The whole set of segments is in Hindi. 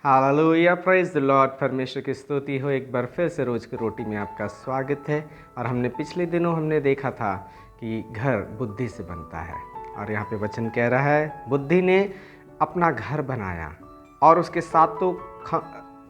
Hallelujah, praise the Lord. परमेश्वर की स्तुति हो। एक बार फिर से रोज़ की रोटी में आपका स्वागत है। और हमने पिछले दिनों देखा था कि घर बुद्धि से बनता है। और यहाँ पे वचन कह रहा है, बुद्धि ने अपना घर बनाया और उसके साथ तो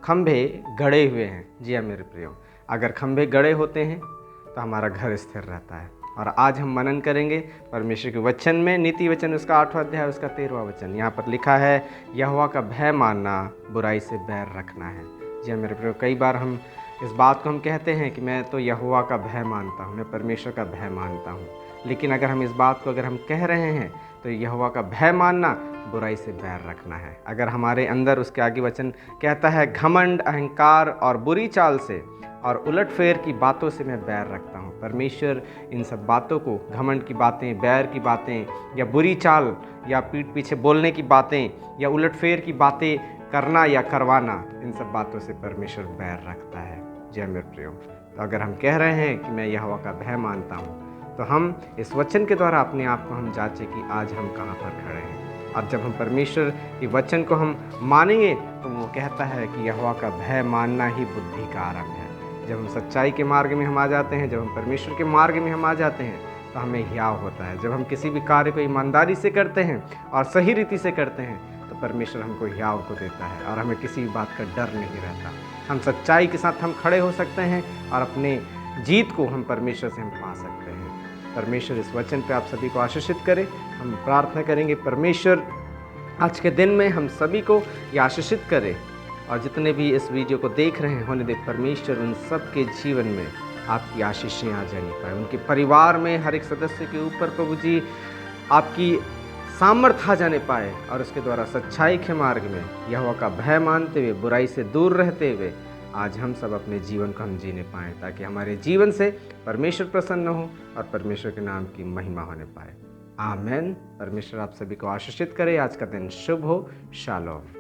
खंभे गड़े हुए हैं। जी हाँ मेरे प्रियो, अगर खंभे गड़े होते हैं तो हमारा घर स्थिर रहता है। और आज हम मनन करेंगे परमेश्वर के वचन में, नीति वचन उसका 8वां अध्याय उसका 13वां वचन। यहाँ पर लिखा है, यहोवा का भय मानना, बुराई से बैर रखना है। जी हाँ मेरे प्रियो, कई बार हम इस बात को हम कहते हैं कि मैं तो यहोवा का भय मानता हूँ, मैं परमेश्वर का भय मानता हूँ। लेकिन अगर हम इस बात को हम कह रहे हैं तो यहोवा का भय मानना, बुराई से बैर रखना है। अगर हमारे अंदर, उसके आगे वचन कहता है, घमंड, अहंकार और बुरी चाल से और उलटफेर की बातों से मैं बैर रखता हूँ। परमेश्वर इन सब बातों को, घमंड की बातें, बैर की बातें, या बुरी चाल, या पीठ पीछे बोलने की बातें, या उलटफेर की बातें करना या करवाना, इन सब बातों से परमेश्वर बैर रखता है। जय मेरे प्रियो, तो अगर हम कह रहे हैं कि मैं यहोवा का भय मानता हूँ, तो हम इस वचन के द्वारा अपने आप को हम जांचें कि आज हम कहाँ पर खड़े हैं। और जब हम परमेश्वर के वचन को हम मानेंगे तो वो कहता है कि यहोवा का भय मानना ही बुद्धि का आरंभ है। जब हम सच्चाई के मार्ग में हम आ जाते हैं, जब हम परमेश्वर के मार्ग में हम आ जाते हैं, तो हमें हियाव होता है। जब हम किसी भी कार्य को ईमानदारी से करते हैं और सही रीति से करते हैं, तो परमेश्वर हमको हियाव को देता है और हमें किसी भी बात का डर नहीं रहता। हम सच्चाई के साथ हम खड़े हो सकते हैं और अपने जीत को हम परमेश्वर से हम पा सकते हैं। परमेश्वर इस वचन पे आप सभी को आशीषित करे। हम प्रार्थना करेंगे, परमेश्वर आज के दिन में हम सभी को ये आशीषित करे, और जितने भी इस वीडियो को देख रहे हैं, होने दे परमेश्वर उन सब के जीवन में आपकी आशीषें आ जानी पाए। उनके परिवार में हर एक सदस्य के ऊपर प्रभु जी आपकी सामर्थ आ जाने पाए, और उसके द्वारा सच्चाई के मार्ग में यहोवा का भय मानते हुए, बुराई से दूर रहते हुए आज हम सब अपने जीवन को हम जीने पाएँ, ताकि हमारे जीवन से परमेश्वर प्रसन्न हो और परमेश्वर के नाम की महिमा होने पाए। आमेन। परमेश्वर आप सभी को आशीषित करे। आज का दिन शुभ हो। शालोम।